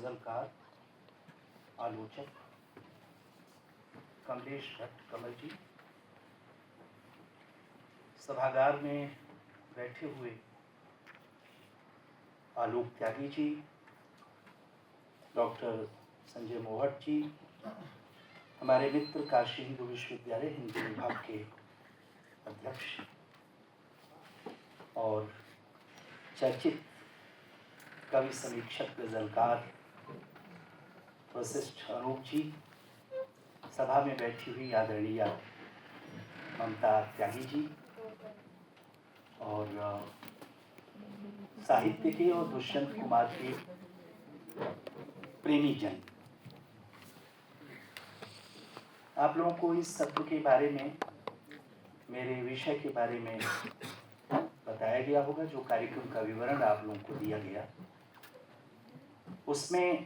गजलकार आलोचक कमलेश भट्ट कमल जी, सभागार में बैठे हुए आलोक त्यागी जी, डॉक्टर संजय मोहट जी, हमारे मित्र काशी हिंदू विश्वविद्यालय हिंदी विभाग के अध्यक्ष और चर्चित कवि समीक्षक गजलकार वशिष्ठ अनूप जी, सभा में बैठी हुई आदरणीय ममता त्यागी जी और साहित्य के और दुष्यंत कुमार के प्रेमी जन, आप लोगों को इस सत्र के बारे में, मेरे विषय के बारे में बताया गया होगा। जो कार्यक्रम का विवरण आप लोगों को दिया गया, उसमें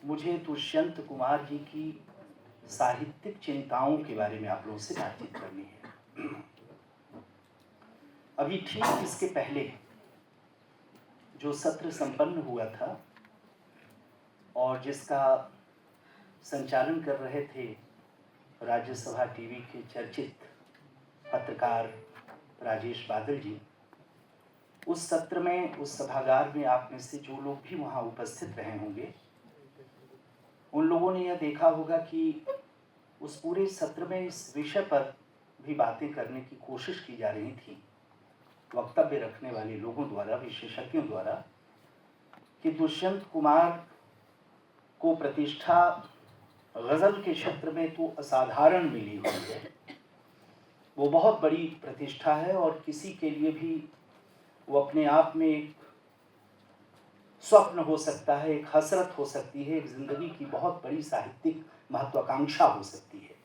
मुझे दुष्यंत कुमार जी की साहित्यिक चिंताओं के बारे में आप लोगों से बातचीत करनी है। अभी ठीक इसके पहले जो सत्र संपन्न हुआ था और जिसका संचालन कर रहे थे राज्यसभा टीवी के चर्चित पत्रकार राजेश बादल जी, उस सत्र में, उस सभागार में आप में से जो लोग भी वहाँ उपस्थित रहे होंगे, उन लोगों ने यह देखा होगा कि उस पूरे सत्र में इस विषय पर भी बातें करने की कोशिश की जा रही थी वक्तव्य रखने वाले लोगों द्वारा, विशेषज्ञों द्वारा, कि दुष्यंत कुमार को प्रतिष्ठा गज़ल के क्षेत्र में तो असाधारण मिली हुई है। वो बहुत बड़ी प्रतिष्ठा है और किसी के लिए भी वो अपने आप में एक स्वप्न हो सकता है, एक हसरत हो सकती है, एक ज़िंदगी की बहुत बड़ी साहित्यिक महत्वाकांक्षा हो सकती है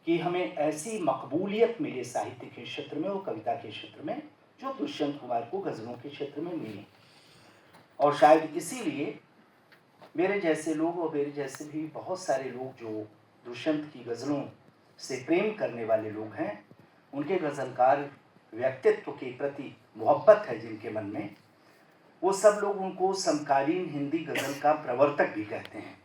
कि हमें ऐसी मकबूलियत मिले साहित्य के क्षेत्र में, वो कविता के क्षेत्र में, जो दुष्यंत कुमार को गज़लों के क्षेत्र में मिली। और शायद इसीलिए मेरे जैसे लोग और मेरे जैसे भी बहुत सारे लोग जो दुष्यंत की गज़लों से प्रेम करने वाले लोग हैं, उनके गज़लकार व्यक्तित्व के प्रति मोहब्बत है जिनके मन में, वो सब लोग उनको समकालीन हिंदी गज़ल का प्रवर्तक भी कहते हैं।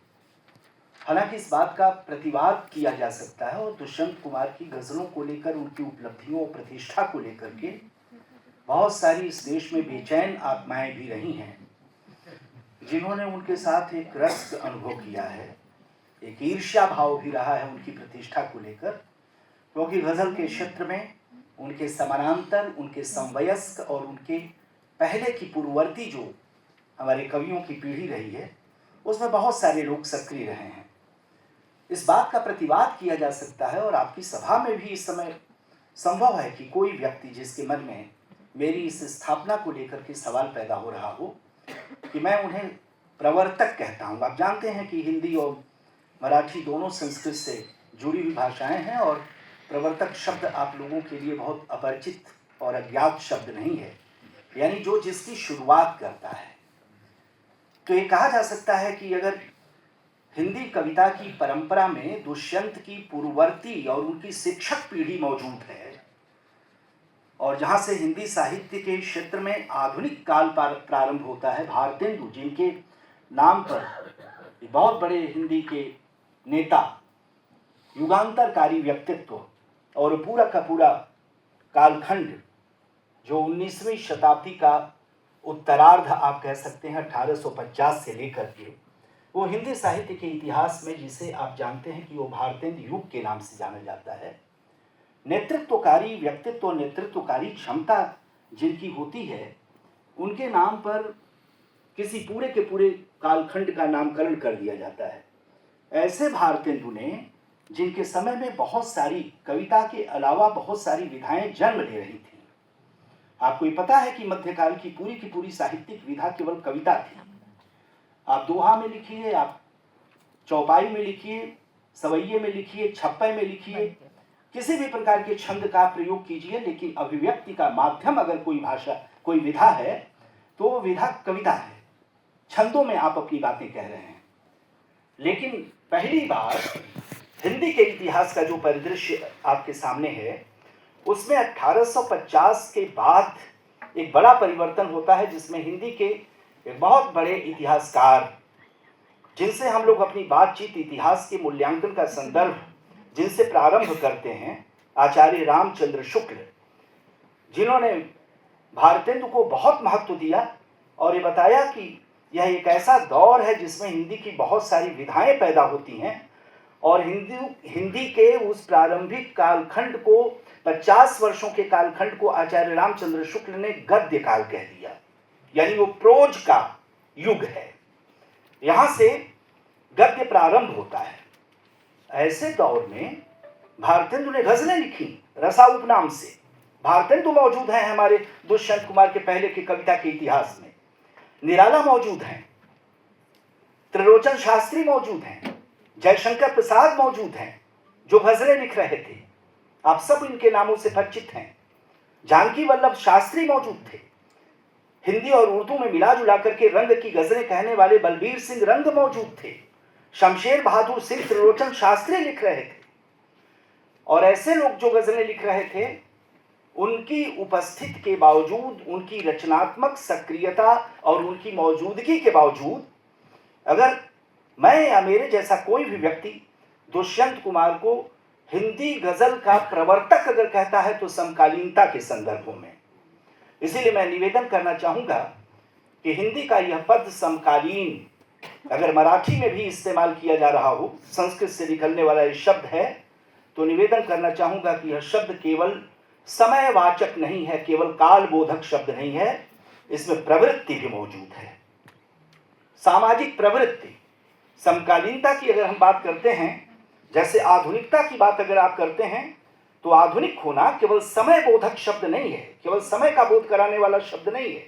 हालांकि इस बात का प्रतिवाद किया जा सकता है और दुष्यंत कुमार की गज़लों को लेकर, उनकी उपलब्धियों और प्रतिष्ठा को लेकर के बहुत सारी इस देश में बेचैन आत्माएं भी रही हैं, जिन्होंने उनके साथ एक रस अनुभव किया है, एक ईर्ष्या भाव भी रहा है उनकी प्रतिष्ठा को लेकर, क्योंकि गज़ल के क्षेत्र में उनके समानांतर, उनके समवयस्क और उनके पहले की पूर्ववर्ती जो हमारे कवियों की पीढ़ी रही है, उसमें बहुत सारे लोग सक्रिय रहे हैं। इस बात का प्रतिवाद किया जा सकता है और आपकी सभा में भी इस समय संभव है कि कोई व्यक्ति जिसके मन में मेरी इस स्थापना को लेकर के सवाल पैदा हो रहा हो कि मैं उन्हें प्रवर्तक कहता हूँ। आप जानते हैं कि हिंदी और मराठी दोनों संस्कृत से जुड़ी हुई भाषाएं हैं और प्रवर्तक शब्द आप लोगों के लिए बहुत अपरिचित और अज्ञात शब्द नहीं है, यानी जो जिसकी शुरुआत करता है। तो ये कहा जा सकता है कि अगर हिंदी कविता की परंपरा में दुष्यंत की पूर्ववर्ती और उनकी शिक्षक पीढ़ी मौजूद है और जहाँ से हिंदी साहित्य के क्षेत्र में आधुनिक काल प्रारंभ होता है, भारतेंदु जिनके नाम पर बहुत बड़े हिंदी के नेता, युगांतरकारी व्यक्तित्व और पूरा का पूरा कालखंड जो 19वीं शताब्दी का उत्तरार्ध आप कह सकते हैं, 1850 से लेकर के, वो हिंदी साहित्य के इतिहास में, जिसे आप जानते हैं कि वो भारतेंदु युग के नाम से जाना जाता है, नेतृत्वकारी व्यक्तित्व, नेतृत्वकारी क्षमता जिनकी होती है, उनके नाम पर किसी पूरे के पूरे कालखंड का नामकरण कर दिया जाता है। ऐसे भारतेंदु ने, जिनके समय में बहुत सारी कविता के अलावा बहुत सारी विधाएं जन्म ले रही थी। आपको ये पता है कि मध्यकाल की पूरी साहित्यिक विधा केवल कविता थी। आप दोहा में लिखिए, आप चौपाई में लिखिए, सवैये में लिखिए, छप्पे में लिखिए, किसी भी प्रकार के छंद का प्रयोग कीजिए, लेकिन अभिव्यक्ति का माध्यम अगर कोई भाषा, कोई विधा है, तो वो विधा कविता है। छंदों में आप अपनी बातें कह रहे हैं। लेकिन पहली बार हिंदी के इतिहास का जो परिदृश्य आपके सामने है, उसमें 1850 के बाद एक बड़ा परिवर्तन होता है, जिसमें हिंदी के एक बहुत बड़े इतिहासकार, जिनसे हम लोग अपनी बातचीत इतिहास के मूल्यांकन का संदर्भ जिनसे प्रारंभ करते हैं, आचार्य रामचंद्र शुक्ल, जिन्होंने भारतेंदु को बहुत महत्व दिया और ये बताया कि यह एक ऐसा दौर है जिसमें हिंदी की बहुत सारी विधाएं पैदा होती हैं और हिंदी के उस प्रारंभिक कालखंड को, 50 वर्षों के कालखंड को आचार्य रामचंद्र शुक्ल ने गद्य काल कह दिया, यानी वो प्रोज का युग है। यहां से गद्य प्रारंभ होता है। ऐसे दौर में भारतेंदु ने गजलें लिखी रसा उपनाम से। भारतेंदु मौजूद हैं हमारे दुष्यंत कुमार के पहले की कविता के इतिहास में, निराला मौजूद हैं, त्रिलोचन शास्त्री मौजूद हैं, जयशंकर प्रसाद मौजूद हैं जो गजलें लिख रहे थे। आप सब इनके नामों से परिचित हैं। जानकी वल्लभ शास्त्री मौजूद थे। हिंदी और उर्दू में मिला जुला करके रंग की गजलें कहने वाले बलबीर सिंह रंग मौजूद थे। शमशेर बहादुर सिंह त्रिलोचन शास्त्री लिख रहे थे। और ऐसे लोग जो गजलें लिख रहे थे, उनकी उपस्थिति के बावजूद, उनकी रचनात्मक सक्रियता और उनकी मौजूदगी के बावजूद, अगर मैं या मेरे जैसा कोई भी व्यक्ति दुष्यंत कुमार को हिंदी गजल का प्रवर्तक अगर कहता है तो समकालीनता के संदर्भों में। इसीलिए मैं निवेदन करना चाहूंगा कि हिंदी का यह पद समकालीन अगर मराठी में भी इस्तेमाल किया जा रहा हो, संस्कृत से निकलने वाला यह शब्द है, तो निवेदन करना चाहूंगा कि यह शब्द केवल समयवाचक नहीं है, केवल कालबोधक शब्द नहीं है, इसमें प्रवृत्ति भी मौजूद है, सामाजिक प्रवृत्ति। समकालीनता की अगर हम बात करते हैं, जैसे आधुनिकता की बात अगर आप करते हैं, तो आधुनिक होना केवल समय बोधक शब्द नहीं है, केवल समय का बोध कराने वाला शब्द नहीं है।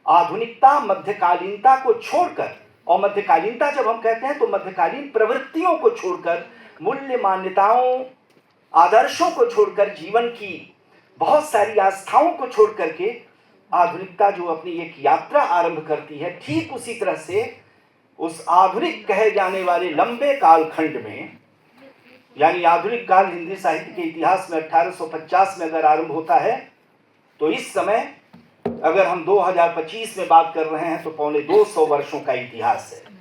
आधुनिकता मध्यकालीनता को छोड़कर, और मध्यकालीनता जब हम कहते हैं तो मध्यकालीन प्रवृत्तियों को छोड़कर, मूल्य मान्यताओं आदर्शों को छोड़कर, जीवन की बहुत सारी आस्थाओं को छोड़ करके आधुनिकता जो अपनी एक यात्रा आरंभ करती है, ठीक उसी तरह से उस आधुनिक कहे जाने वाले लंबे कालखंड में, यानी आधुनिक काल हिंदी साहित्य के इतिहास में 1850 में अगर आरंभ होता है, तो इस समय अगर हम 2025 में बात कर रहे हैं तो पौने 200 वर्षों का इतिहास है।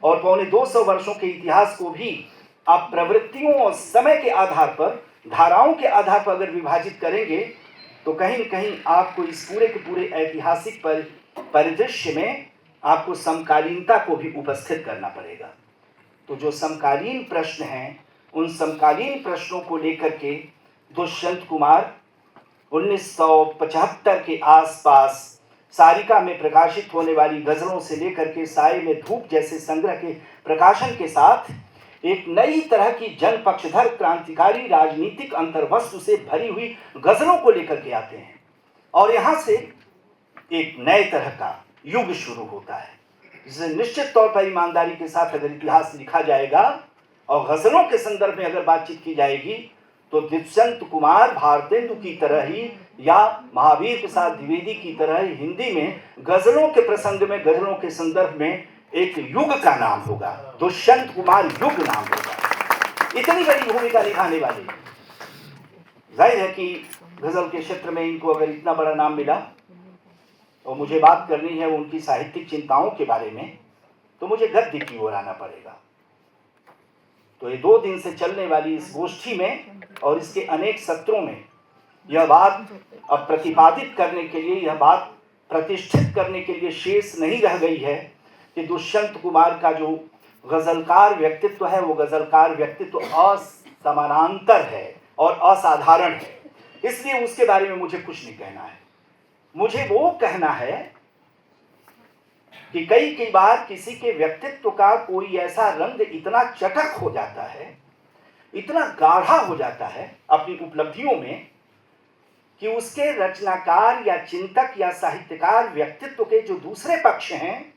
और पौने 200 वर्षों के इतिहास को भी आप प्रवृत्तियों और समय के आधार पर, धाराओं के आधार पर अगर विभाजित करेंगे, तो कहीं न कहीं आपको इस पूरे के पूरे ऐतिहासिक परिदृश्य में आपको समकालीनता को भी उपस्थित करना पड़ेगा। तो जो समकालीन प्रश्न हैं, उन समकालीन प्रश्नों को लेकर के दुष्यंत कुमार 1975 के आसपास सारिका में प्रकाशित होने वाली गजलों से लेकर के साए में धूप जैसे संग्रह के प्रकाशन के साथ एक नई तरह की जन पक्षधर क्रांतिकारी राजनीतिक अंतर्वस्तु से भरी हुई गजलों को लेकर के आते हैं। और यहाँ से एक नए तरह का युग शुरू होता है, जिसे निश्चित तौर पर ईमानदारी के साथ अगर इतिहास लिखा जाएगा और गजलों के संदर्भ में अगर बातचीत की जाएगी, तो दुष्यंत कुमार भारतेंदु की तरह ही या महावीर प्रसाद द्विवेदी की तरह ही हिंदी में गजलों के प्रसंग में, गजलों के संदर्भ में एक युग का नाम होगा, दुष्यंत कुमार युग नाम होगा। इतनी बड़ी भूमिका निभाने वाले, जाहिर है कि गजल के क्षेत्र में इनको अगर इतना बड़ा नाम मिला और मुझे बात करनी है उनकी साहित्यिक चिंताओं के बारे में, तो मुझे गद्य की ओर आना पड़ेगा। तो ये 2 दिन से चलने वाली इस गोष्ठी में और इसके अनेक सत्रों में यह बात अब प्रतिपादित करने के लिए, यह बात प्रतिष्ठित करने के लिए शेष नहीं रह गई है कि दुष्यंत कुमार का जो गजलकार व्यक्तित्व है, वो गजलकार व्यक्तित्व असमानांतर है और असाधारण है। इसलिए उसके बारे में मुझे कुछ नहीं कहना है। मुझे वो कहना है कि कई बार किसी के व्यक्तित्व का कोई ऐसा रंग इतना चटक हो जाता है, इतना गाढ़ा हो जाता है अपनी उपलब्धियों में, कि उसके रचनाकार या चिंतक या साहित्यकार व्यक्तित्व के जो दूसरे पक्ष हैं,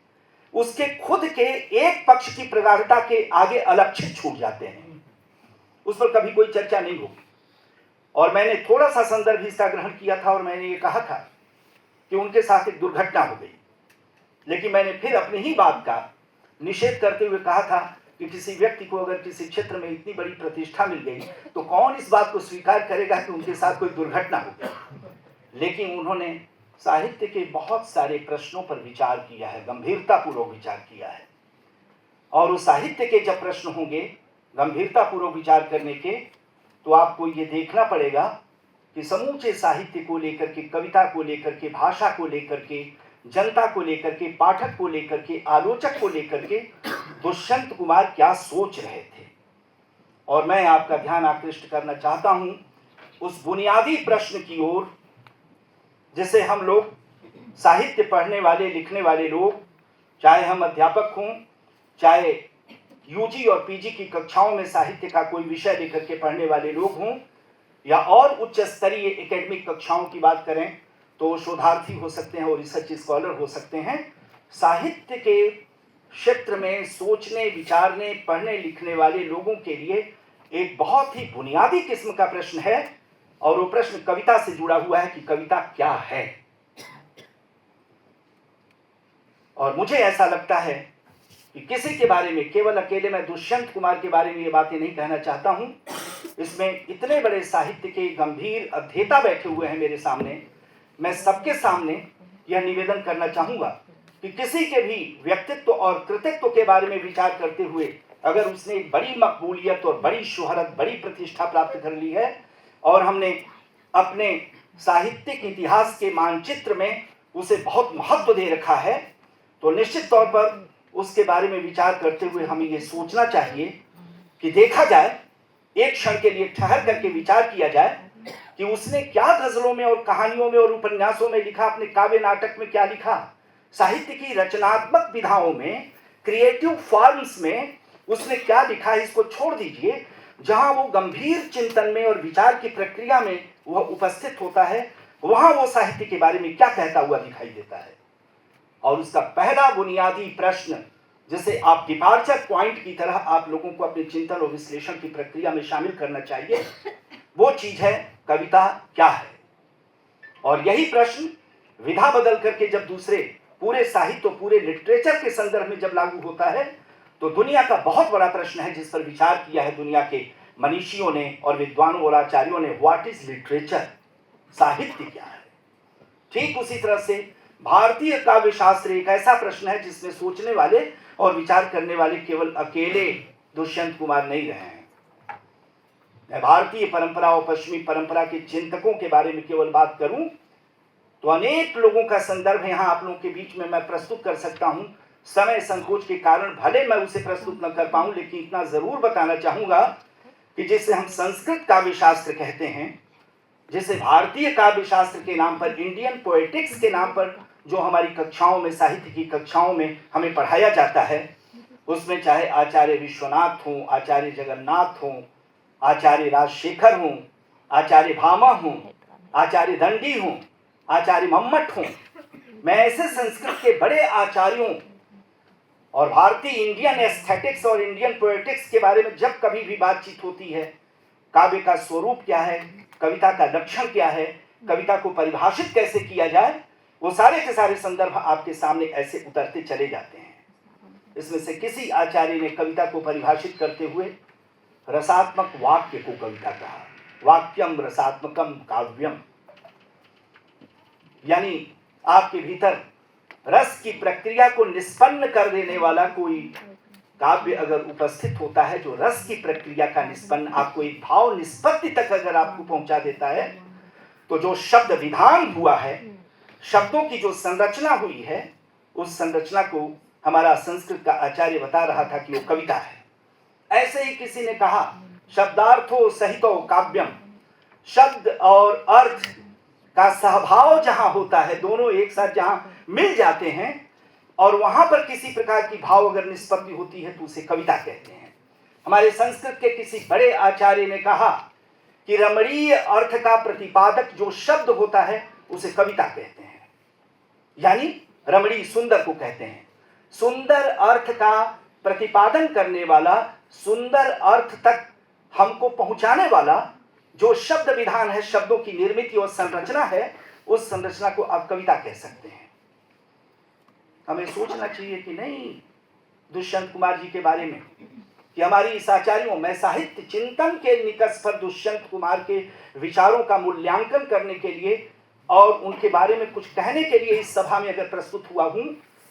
उसके खुद के एक पक्ष की प्रगाढ़ता के आगे अलक्षित छूट जाते हैं, उस पर कभी कोई चर्चा नहीं होगी। और मैंने थोड़ा सा संदर्भ इसका ग्रहण किया था और मैंने ये कहा था कि उनके साथ एक दुर्घटना हो गई, लेकिन मैंने फिर अपनी ही बात का निषेध करते हुए कहा था कि किसी व्यक्ति को अगर किसी क्षेत्र में इतनी बड़ी प्रतिष्ठा मिल गई तो कौन इस बात को स्वीकार करेगा कि उनके साथ कोई दुर्घटना हो गई। लेकिन उन्होंने साहित्य के बहुत सारे प्रश्नों पर विचार किया है, गंभीरतापूर्वक विचार किया है। और उस साहित्य के जब प्रश्न होंगे गंभीरतापूर्वक विचार करने के, तो आपको ये देखना पड़ेगा कि समूचे साहित्य को लेकर के, कविता को लेकर के, भाषा को लेकर के, जनता को लेकर के, पाठक को लेकर के, आलोचक को लेकर के दुष्यंत कुमार क्या सोच रहे थे। और मैं आपका ध्यान आकृष्ट करना चाहता हूं उस बुनियादी प्रश्न की ओर जिसे हम लोग साहित्य पढ़ने वाले, लिखने वाले लोग, चाहे हम अध्यापक हों, चाहे यूजी और पीजी की कक्षाओं में साहित्य का कोई विषय लेकर के पढ़ने वाले लोग हों, या और उच्च स्तरीय एकेडमिक कक्षाओं की बात करें तो शोधार्थी हो सकते हैं और रिसर्च स्कॉलर हो सकते हैं। साहित्य के क्षेत्र में सोचने, विचारने, पढ़ने लिखने वाले लोगों के लिए एक बहुत ही बुनियादी किस्म का प्रश्न है, और वो प्रश्न कविता से जुड़ा हुआ है कि कविता क्या है। और मुझे ऐसा लगता है कि किसी के बारे में, केवल अकेले मैं दुष्यंत कुमार के बारे में ये बातें नहीं कहना चाहता हूं, इसमें इतने बड़े साहित्य के गंभीर अध्येता बैठे हुए हैं मेरे सामने। मैं सबके सामने यह निवेदन करना चाहूंगा कि किसी के भी व्यक्तित्व और कृतित्व के बारे में विचार करते हुए अगर उसने बड़ी मकबूलियत और बड़ी शोहरत, बड़ी प्रतिष्ठा प्राप्त कर ली है और हमने अपने साहित्यिक इतिहास के मानचित्र में उसे बहुत महत्व दे रखा है, तो निश्चित तौर पर उसके बारे में विचार करते हुए हमें ये सोचना चाहिए कि देखा जाए, एक क्षण के लिए ठहर करके विचार किया जाए कि उसने क्या गजलों में और कहानियों में और उपन्यासों में लिखा, अपने काव्य नाटक में क्या लिखा, साहित्य की रचनात्मक विधाओं में, क्रिएटिव फॉर्म्स में उसने क्या लिखा है। इसको छोड़ दीजिए, जहां वो गंभीर चिंतन में और विचार की प्रक्रिया में वह उपस्थित होता है, वहां वो साहित्य के बारे में क्या कहता हुआ दिखाई देता है। और उसका पहला बुनियादी प्रश्न, जिसे आप डिपार्चर पॉइंट की तरह आप लोगों को अपने चिंतन और विश्लेषण की प्रक्रिया में शामिल करना चाहिए, वो चीज है कविता क्या है। और यही प्रश्न विधा बदल करके जब दूसरे पूरे साहित्य, पूरे लिटरेचर के संदर्भ में जब लागू होता है, तो दुनिया का बहुत बड़ा प्रश्न है जिस पर विचार किया है दुनिया के मनीषियों ने और विद्वानों और आचार्यों ने, व्हाट इज लिटरेचर, साहित्य क्या है। ठीक उसी तरह से भारतीय काव्य शास्त्र एक ऐसा प्रश्न है जिसमें सोचने वाले और विचार करने वाले केवल अकेले दुष्यंत कुमार नहीं रहे हैं। मैं भारतीय परंपरा और पश्चिमी परंपरा के चिंतकों के बारे में केवल बात करूं तो अनेक लोगों का संदर्भ यहां आप लोगों के बीच में मैं प्रस्तुत कर सकता हूं। समय संकोच के कारण भले मैं उसे प्रस्तुत न कर पाऊं, लेकिन इतना जरूर बताना चाहूंगा कि जिसे हम संस्कृत काव्य शास्त्र कहते हैं, जिसे भारतीय काव्य शास्त्र के नाम पर, इंडियन पोएटिक्स के नाम पर जो हमारी कक्षाओं में, साहित्य की कक्षाओं में हमें पढ़ाया जाता है, उसमें चाहे आचार्य विश्वनाथ हों, आचार्य जगन्नाथ हों, आचार्य राजशेखर हों, आचार्य भामा हों, आचार्य दंडी हों, आचार्य मम्मट हों, मैं ऐसे संस्कृत के बड़े आचार्यों और भारतीय इंडियन एस्थेटिक्स और इंडियन पोएटिक्स के बारे में जब कभी भी बातचीत होती है, काव्य का स्वरूप क्या है, कविता का लक्षण क्या है, कविता को परिभाषित कैसे किया जाए, वो सारे के सारे संदर्भ आपके सामने ऐसे उतरते चले जाते हैं। इसमें से किसी आचार्य ने कविता को परिभाषित करते हुए रसात्मक वाक्य को कविता कहा, वाक्यम रसात्मकम काव्यम, यानी आपके भीतर रस की प्रक्रिया को निष्पन्न कर देने वाला कोई काव्य अगर उपस्थित होता है, जो रस की प्रक्रिया का निष्पन्न, आपको एक भाव निष्पत्ति तक अगर आपको पहुंचा देता है, तो जो शब्द विधान हुआ है, शब्दों की जो संरचना हुई है, उस संरचना को हमारा संस्कृत का आचार्य बता रहा था कि वो कविता है। ऐसे ही किसी ने कहा, शब्दार्थो सहितो काव्यम, शब्द और अर्थ का सहभाव जहां होता है, दोनों एक साथ जहां मिल जाते हैं और वहां पर किसी प्रकार की भाव अगर निष्पत्ति होती है, तो उसे कविता कहते हैं। हमारे संस्कृत के किसी बड़े आचार्य ने कहा कि रमणीय अर्थ का प्रतिपादक जो शब्द होता है, उसे कविता कहते हैं। यानी रमणीय, सुंदर को कहते हैं। सुंदर अर्थ का प्रतिपादन करने वाला, सुंदर अर्थ तक हमको पहुंचाने वाला जो शब्द विधान है, शब्दों की निर्मित और संरचना है, उस संरचना को आप कविता कह सकते हैं। हमें सोचना चाहिए कि नहीं, दुष्यंत कुमार जी के बारे में, कि हमारी इस आचार्यों में साहित्य चिंतन के निकष पर दुष्यंत कुमार के विचारों का मूल्यांकन करने के लिए और उनके बारे में कुछ कहने के लिए इस सभा में अगर प्रस्तुत हुआ हूँ,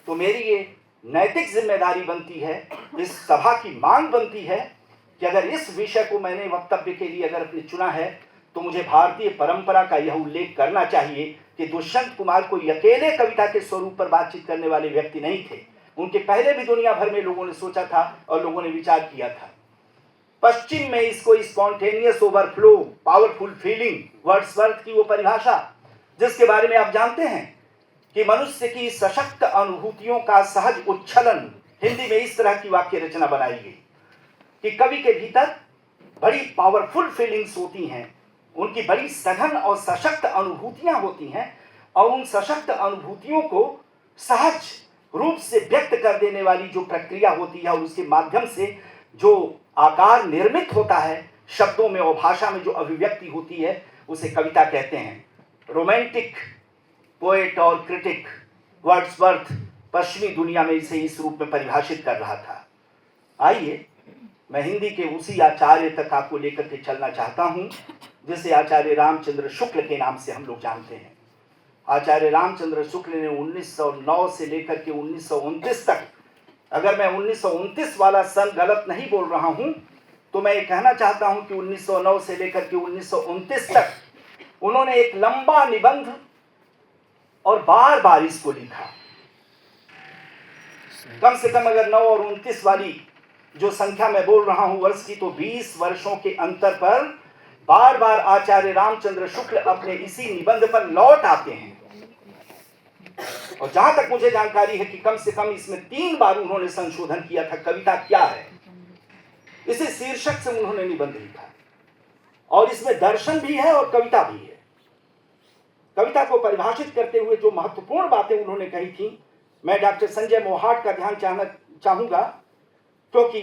तो मेरी ये नैतिक जिम्मेदारी बनती है, इस सभा की मांग बनती है कि अगर इस विषय को मैंने वक्तव्य के लिए अगर अपने चुना है, तो मुझे भारतीय परंपरा का यह उल्लेख करना चाहिए कि दुष्यंत कुमार कोई अकेले कविता के स्वरूप पर बातचीत करने वाले व्यक्ति नहीं थे। उनके पहले भी दुनिया भर में लोगों ने सोचा था और लोगों ने विचार किया था। पश्चिम में इसको spontaneous overflow, powerful feeling, Wordsworth की वो परिभाषा जिसके बारे में आप जानते हैं कि मनुष्य की सशक्त अनुभूतियों का सहज उच्छलन, हिंदी में इस तरह की वाक्य रचना बनाई गई कि कवि के भीतर बड़ी पावरफुल फीलिंग्स होती हैं, उनकी बड़ी सघन और सशक्त अनुभूतियां होती हैं, और उन सशक्त अनुभूतियों को सहज रूप से व्यक्त कर देने वाली जो प्रक्रिया होती है और उसके माध्यम से जो आकार निर्मित होता है, शब्दों में और भाषा में जो अभिव्यक्ति होती है, उसे कविता कहते हैं। रोमांटिक पोएट और क्रिटिक वर्ड्सवर्थ पश्चिमी दुनिया में इसे इस रूप में परिभाषित कर रहा था। आइए मैं हिंदी के उसी आचार्य तक आपको लेकर के चलना चाहता हूं जिसे आचार्य रामचंद्र शुक्ल के नाम से हम लोग जानते हैं। आचार्य रामचंद्र शुक्ल ने 1909 से लेकर के 1929 तक, अगर मैं 1929 वाला सन गलत नहीं बोल रहा हूं, तो मैं ये कहना चाहता हूं कि 1909 से लेकर के 1929 तक उन्होंने एक लंबा निबंध और बार बार इसको लिखा। कम से कम अगर 9 और 29 वाली जो संख्या मैं बोल रहा हूं वर्ष की, तो 20 वर्षों के अंतर पर बार बार आचार्य रामचंद्र शुक्ल अपने इसी निबंध पर लौट आते हैं। और जहां तक मुझे जानकारी है कि कम से कम इसमें 3 बार उन्होंने संशोधन किया था, कविता क्या है इसी शीर्षक से उन्होंने निबंध लिखा। और इसमें दर्शन भी है और कविता भी है। कविता को परिभाषित करते हुए जो महत्वपूर्ण बातें उन्होंने कही थी, मैं डॉक्टर संजय मोहाट का ध्यान चाहूंगा, क्योंकि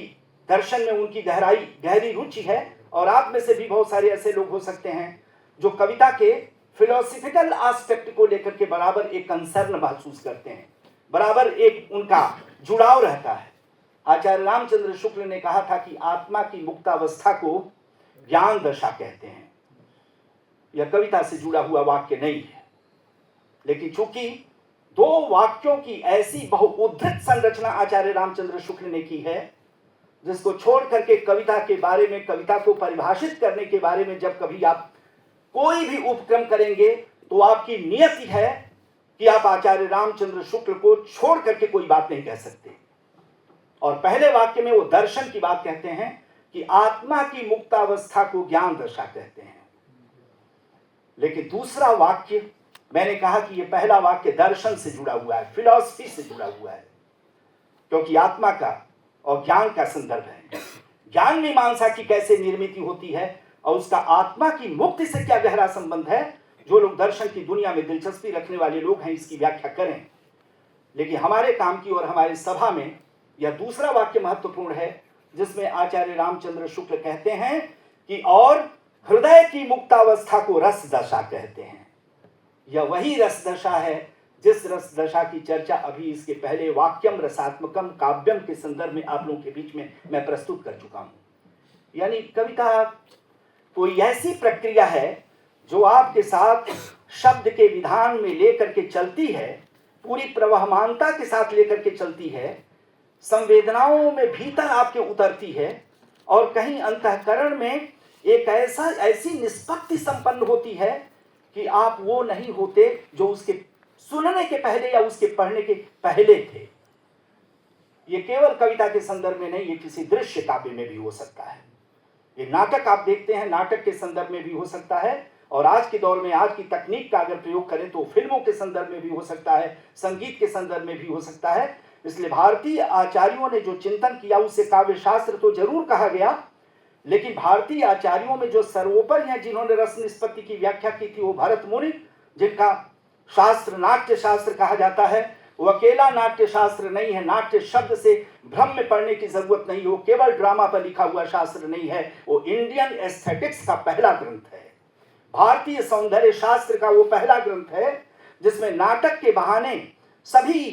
दर्शन में उनकी गहरी रुचि है। और आप में से भी बहुत सारे ऐसे लोग हो सकते हैं जो कविता के फिलोसफिकल एस्पेक्ट को लेकर के बराबर एक कंसर्न महसूस करते हैं, बराबर एक उनका जुड़ाव रहता है। आचार्य रामचंद्र शुक्ल ने कहा था कि आत्मा की मुक्तावस्था को ज्ञान दशा कहते हैं। यह कविता से जुड़ा हुआ वाक्य नहीं है, लेकिन चूंकि 2 वाक्यों की ऐसी बहुउद्धृत संरचना आचार्य रामचंद्र शुक्ल ने की है, जिसको छोड़ करके कविता के बारे में, कविता को परिभाषित करने के बारे में जब कभी आप कोई भी उपक्रम करेंगे, तो आपकी नियति है कि आप आचार्य रामचंद्र शुक्ल को छोड़ करके कोई बात नहीं कह सकते। और पहले वाक्य में वो दर्शन की बात कहते हैं कि आत्मा की मुक्तावस्था को ज्ञान दशा कहते हैं। लेकिन दूसरा वाक्य, मैंने कहा कि ये पहला वाक्य दर्शन से जुड़ा हुआ है, फिलॉसफी से जुड़ा हुआ है, क्योंकि आत्मा का और ज्ञान का संदर्भ है। ज्ञान मीमांसा की कैसे निर्मित होती है और उसका आत्मा की मुक्ति से क्या गहरा संबंध है, जो लोग दर्शन की दुनिया में दिलचस्पी रखने वाले लोग हैं इसकी व्याख्या करें। लेकिन हमारे काम की और हमारी सभा में यह दूसरा वाक्य महत्वपूर्ण है, जिसमें आचार्य रामचंद्र शुक्ल कहते हैं कि और हृदय की मुक्तावस्था को रस दशा कहते हैं। यह वही रस दशा है जिस रस दशा की चर्चा अभी इसके पहले वाक्यम रसात्मकम काव्यम के संदर्भ में आप लोगों के बीच में मैं प्रस्तुत कर चुका हूं। यानी कविता कोई ऐसी प्रक्रिया है जो आपके साथ शब्द के विधान में लेकर के चलती है, पूरी प्रवहमानता के साथ लेकर के चलती है, संवेदनाओं में भीतर आपके उतरती है, और कहीं अंतःकरण में एक ऐसी निष्पत्ति संपन्न होती है कि आप वो नहीं होते जो उसके सुनने के पहले या उसके पढ़ने के पहले थे। ये केवल कविता के संदर्भ में नहीं, ये किसी दृश्य काव्य में भी हो सकता है। ये नाटक आप देखते हैं, नाटक के संदर्भ में भी हो सकता है, और आज के दौर में आज की तकनीक का अगर प्रयोग करें तो फिल्मों के संदर्भ में भी हो सकता है, संगीत के संदर्भ में भी हो सकता है। इसलिए भारतीय आचार्यों ने जो चिंतन किया उसे काव्य शास्त्र तो जरूर कहा गया, लेकिन भारतीय आचार्यों में जो सर्वोपरि हैं, जिन्होंने रस निष्पत्ति की व्याख्या की थी, वो भरत मुनि, जिनका शास्त्र नाट्य शास्त्र कहा जाता है। वो अकेला नाट्य शास्त्र नहीं है, नाट्य शब्द से भ्रम में पड़ने की जरूरत नहीं, वो केवल ड्रामा पर लिखा हुआ शास्त्र नहीं है, वो इंडियन एस्थेटिक्स का पहला ग्रंथ है, भारतीय सौंदर्य शास्त्र का वो पहला ग्रंथ है, जिसमें नाटक के बहाने सभी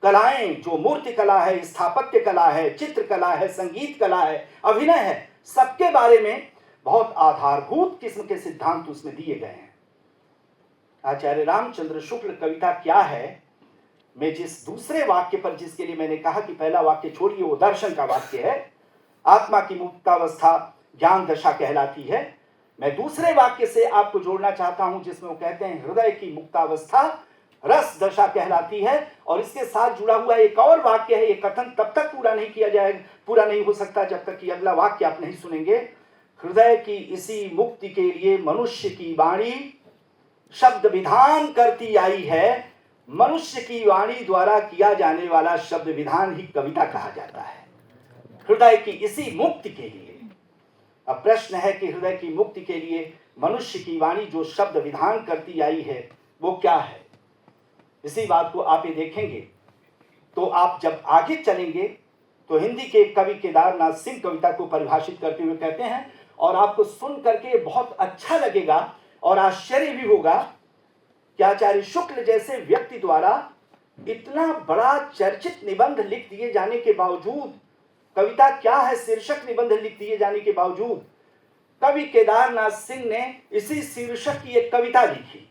कलाएं, जो मूर्ति कला है, स्थापत्य कला है, चित्र कला है, संगीत कला है, अभिनय है, सबके बारे में बहुत आधारभूत किस्म के सिद्धांत उसमें दिए गए हैं। आचार्य रामचंद्र शुक्ल कविता क्या है, मैं जिस दूसरे वाक्य पर, जिसके लिए मैंने कहा कि पहला वाक्य छोड़िए, वो दर्शन का वाक्य है, आत्मा की मुक्तावस्था ज्ञान दशा कहलाती है। मैं दूसरे वाक्य से आपको जोड़ना चाहता हूं जिसमें वो कहते हैं हृदय की मुक्तावस्था रस दशा कहलाती है। और इसके साथ जुड़ा हुआ एक और वाक्य है, ये कथन तब तक पूरा नहीं किया जाएगा, पूरा नहीं हो सकता जब तक कि अगला वाक्य आप नहीं सुनेंगे। हृदय की इसी मुक्ति के लिए मनुष्य की वाणी शब्द विधान करती आई है। मनुष्य की वाणी द्वारा किया जाने वाला शब्द विधान ही कविता कहा जाता है, हृदय की इसी मुक्ति के लिए। अब प्रश्न है कि हृदय की मुक्ति के लिए मनुष्य की वाणी जो शब्द विधान करती आई है वो क्या है? इसी बात को आप ये देखेंगे तो आप जब आगे चलेंगे तो हिंदी के कवि केदारनाथ सिंह कविता को परिभाषित करते हुए कहते हैं, और आपको सुन करके बहुत अच्छा लगेगा और आश्चर्य भी होगा कि आचार्य शुक्ल जैसे व्यक्ति द्वारा इतना बड़ा चर्चित निबंध लिख दिए जाने के बावजूद, कविता क्या है शीर्षक निबंध लिख दिए जाने के बावजूद, कवि केदारनाथ सिंह ने इसी शीर्षक की एक कविता लिखी।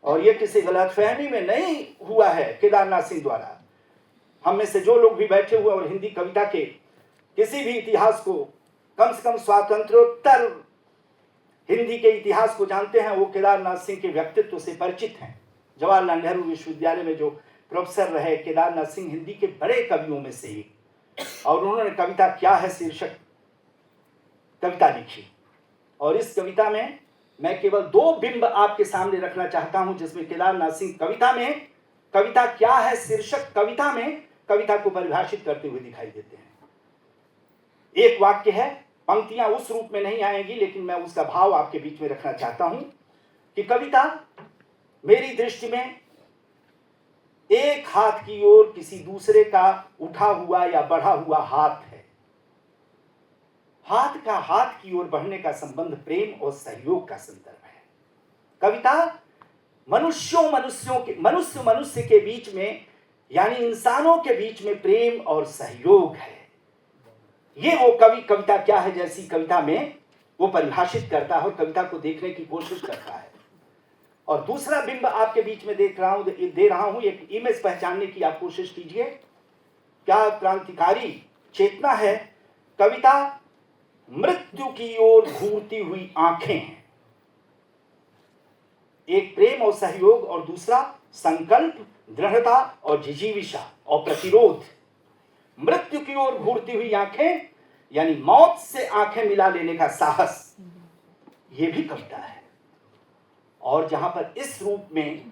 और यह किसी गलतफहमी में नहीं हुआ है केदारनाथ सिंह द्वारा। हम में से जो लोग भी बैठे हुए और हिंदी कविता के किसी भी इतिहास को, कम से कम स्वातंत्रोत्तर हिंदी के इतिहास को जानते हैं, वो केदारनाथ सिंह के व्यक्तित्व से परिचित हैं। जवाहरलाल नेहरू विश्वविद्यालय में जो प्रोफेसर रहे केदारनाथ सिंह हिंदी के बड़े कवियों में से एक, और उन्होंने कविता क्या है शीर्षक कविता लिखी। और इस कविता में मैं केवल दो बिंब आपके सामने रखना चाहता हूं जिसमें केदारनाथ सिंह कविता में कविता क्या है शीर्षक कविता में कविता को परिभाषित करते हुए दिखाई देते हैं। एक वाक्य है, पंक्तियां उस रूप में नहीं आएंगी लेकिन मैं उसका भाव आपके बीच में रखना चाहता हूं कि कविता मेरी दृष्टि में एक हाथ की ओर किसी दूसरे का उठा हुआ या बढ़ा हुआ हाथ है। हाथ का हाथ की ओर बढ़ने का संबंध प्रेम और सहयोग का संदर्भ है। कविता मनुष्य के बीच में, यानी इंसानों के बीच में प्रेम और सहयोग है। ये वो कविता क्या है जैसी कविता में वो परिभाषित करता है और कविता को देखने की कोशिश करता है। और दूसरा बिंब आपके बीच में दे रहा हूं, एक इमेज पहचानने की आप कोशिश कीजिए। क्या क्रांतिकारी चेतना है। कविता मृत्यु की ओर घूरती हुई आंखें हैं। एक प्रेम और सहयोग और दूसरा संकल्प, दृढ़ता और जिजीविषा और प्रतिरोध। मृत्यु की ओर घूरती हुई आंखें यानी मौत से आंखें मिला लेने का साहस, यह भी कविता है। और जहां पर इस रूप में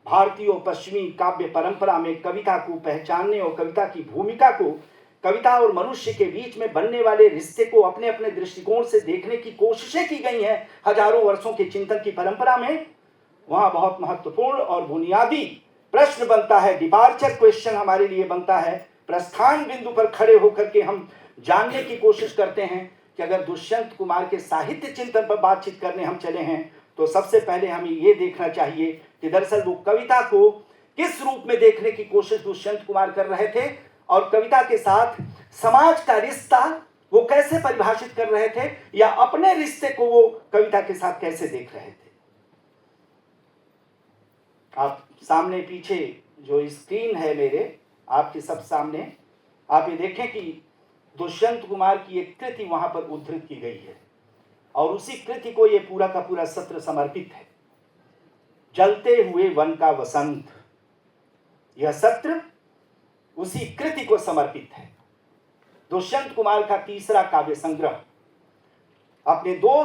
भारतीय और पश्चिमी काव्य परंपरा में कविता को पहचानने और कविता की भूमिका को, कविता और मनुष्य के बीच में बनने वाले रिश्ते को अपने अपने दृष्टिकोण से देखने की कोशिशें की गई हैं हजारों वर्षों के चिंतन की परंपरा में, वहां बहुत महत्वपूर्ण और बुनियादी प्रश्न बनता है, डिपार्चर क्वेश्चन हमारे लिए बनता है। प्रस्थान बिंदु पर खड़े होकर के हम जानने की कोशिश करते हैं कि अगर दुष्यंत कुमार के साहित्य चिंतन पर बातचीत करने हम चले हैं तो सबसे पहले हमें यह देखना चाहिए कि दरअसल वो कविता को किस रूप में देखने की कोशिश दुष्यंत कुमार कर रहे थे और कविता के साथ समाज का रिश्ता वो कैसे परिभाषित कर रहे थे या अपने रिश्ते को वो कविता के साथ कैसे देख रहे थे। आप सामने पीछे जो स्क्रीन है मेरे आपके सब सामने, आप ये देखें कि दुष्यंत कुमार की एक कृति वहां पर उद्धृत की गई है और उसी कृति को ये पूरा का पूरा सत्र समर्पित है। जलते हुए वन का वसंत, यह सत्र उसी कृति को समर्पित है। दुष्यंत कुमार का तीसरा काव्य संग्रह, अपने दो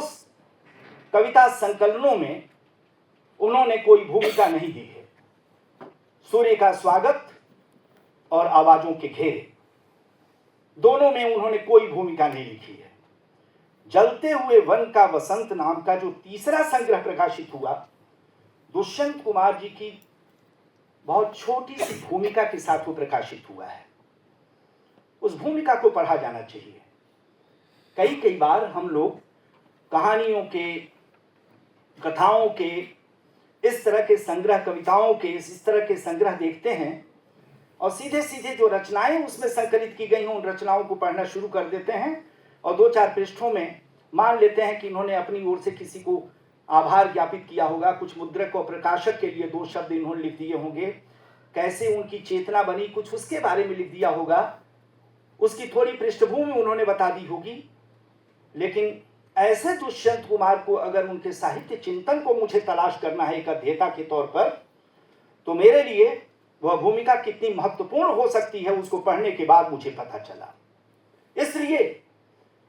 कविता संकलनों में उन्होंने कोई भूमिका नहीं दी है। सूर्य का स्वागत और आवाजों के घेरे, दोनों में उन्होंने कोई भूमिका नहीं लिखी है। जलते हुए वन का वसंत नाम का जो तीसरा संग्रह प्रकाशित हुआ, दुष्यंत कुमार जी की बहुत छोटी सी भूमिका के साथ वो प्रकाशित हुआ है। उस भूमिका को पढ़ा जाना चाहिए। कई बार हम लोग कहानियों के, कथाओं के, इस तरह के संग्रह, कविताओं के इस तरह के संग्रह देखते हैं और सीधे सीधे जो रचनाएं उसमें संकलित की गई हैं उन रचनाओं को पढ़ना शुरू कर देते हैं और 2-4 पृष्ठों में मान लेते हैं कि इन्होंने अपनी ओर से किसी को आभार ज्ञापित किया होगा। कुछ मुद्रक और प्रकाशक के लिए 2 शब्द इन्होंने लिख दिए होंगे, कैसे उनकी चेतना बनी कुछ उसके बारे में लिख दिया होगा, उसकी थोड़ी पृष्ठभूमि उन्होंने बता दी होगी। लेकिन ऐसे दुष्यंत कुमार को अगर उनके साहित्य चिंतन को मुझे तलाश करना है एक अध्येता के तौर पर, तो मेरे लिए वह भूमिका कितनी महत्वपूर्ण हो सकती है उसको पढ़ने के बाद मुझे पता चला। इसलिए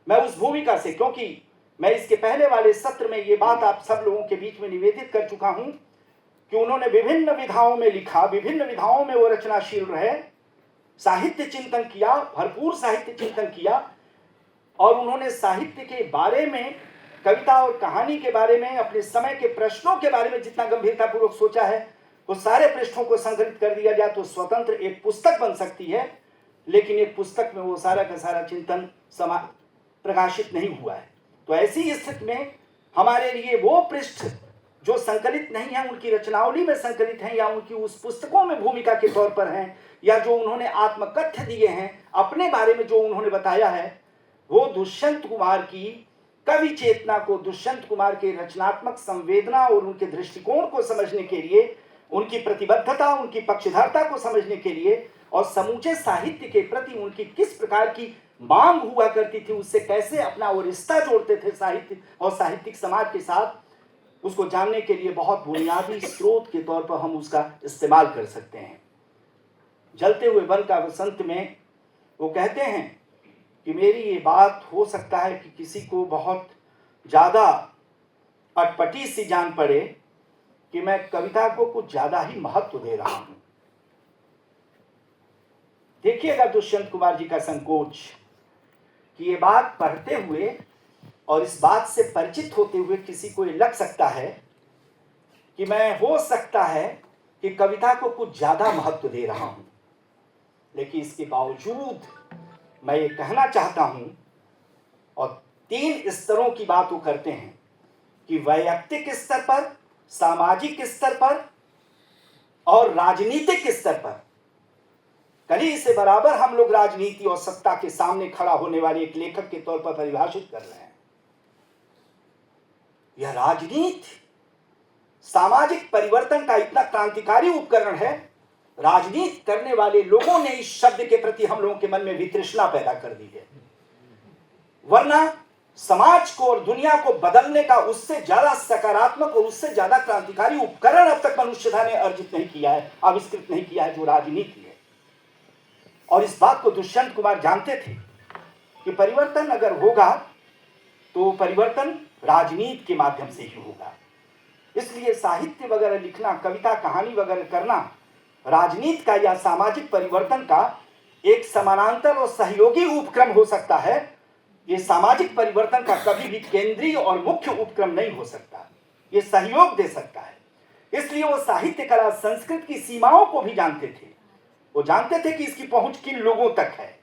मैं उस भूमिका से, क्योंकि मैं इसके पहले वाले सत्र में ये बात आप सब लोगों के बीच में निवेदित कर चुका हूं कि उन्होंने विभिन्न विधाओं में लिखा, विभिन्न विधाओं में वो रचनाशील रहे, साहित्य चिंतन किया, भरपूर साहित्य चिंतन किया, और उन्होंने साहित्य के बारे में, कविता और कहानी के बारे में, अपने समय के प्रश्नों के बारे में जितना गंभीरतापूर्वक सोचा है, वो सारे पृष्ठों को संकलित कर दिया जाए तो स्वतंत्र एक पुस्तक बन सकती है। लेकिन एक पुस्तक में वो सारा का सारा चिंतन प्रकाशित नहीं हुआ है। तो ऐसी स्थिति में हमारे लिए वो पृष्ठ जो संकलित नहीं है, उनकी रचनावली में संकलित हैं, या उनकी उस पुस्तकों में भूमिका के तौर पर हैं, या जो उन्होंने आत्मकथ्य दिए हैं अपने बारे में, जो उन्होंने बताया है, वो दुष्यंत कुमार की कवि चेतना को, दुष्यंत कुमार के रचनात्मक संवेदना और उनके दृष्टिकोण को समझने के लिए, उनकी प्रतिबद्धता, उनकी पक्षधरता को समझने के लिए, और समूचे साहित्य के प्रति उनकी किस प्रकार की मांग हुआ करती थी, उससे कैसे अपना वो रिश्ता जोड़ते थे साहित्य और साहित्यिक समाज के साथ, उसको जानने के लिए बहुत बुनियादी स्रोत के तौर पर हम उसका इस्तेमाल कर सकते हैं। जलते हुए वन का वसंत में वो कहते हैं कि मेरी ये बात हो सकता है कि किसी को बहुत ज़्यादा अटपटी सी जान पड़े कि मैं कविता को कुछ ज़्यादा ही महत्व दे रहा हूँ। देखिएगा दुष्यंत कुमार जी का संकोच कि ये बात पढ़ते हुए और इस बात से परिचित होते हुए किसी को ये लग सकता है कि मैं हो सकता है कि कविता को कुछ ज़्यादा महत्व दे रहा हूँ। लेकिन इसके बावजूद मैं ये कहना चाहता हूँ, और 3 स्तरों की बात वो करते हैं कि वैयक्तिक स्तर पर, सामाजिक स्तर पर और राजनीतिक स्तर पर। कली से बराबर हम लोग राजनीति और सत्ता के सामने खड़ा होने वाले एक लेखक के तौर पर परिभाषित कर रहे हैं। यह राजनीति सामाजिक परिवर्तन का इतना क्रांतिकारी उपकरण है, राजनीति करने वाले लोगों ने इस शब्द के प्रति हम लोगों के मन में वितृष्णा पैदा कर दी है। वरना समाज को और दुनिया को बदलने का उससे ज्यादा सकारात्मक और उससे ज्यादा क्रांतिकारी उपकरण अब तक मनुष्यता ने अर्जित नहीं किया है, आविष्कृत नहीं किया है, जो राजनीति है। और इस बात को दुष्यंत कुमार जानते थे कि परिवर्तन अगर होगा तो परिवर्तन राजनीति के माध्यम से ही होगा। इसलिए साहित्य वगैरह लिखना, कविता कहानी वगैरह करना राजनीति का या सामाजिक परिवर्तन का एक समानांतर और सहयोगी उपक्रम हो सकता है। ये सामाजिक परिवर्तन का कभी भी केंद्रीय और मुख्य उपक्रम नहीं हो सकता, ये सहयोग दे सकता है। इसलिए वो साहित्य कला संस्कृत की सीमाओं को भी जानते थे। वो जानते थे कि इसकी पहुंच किन लोगों तक है,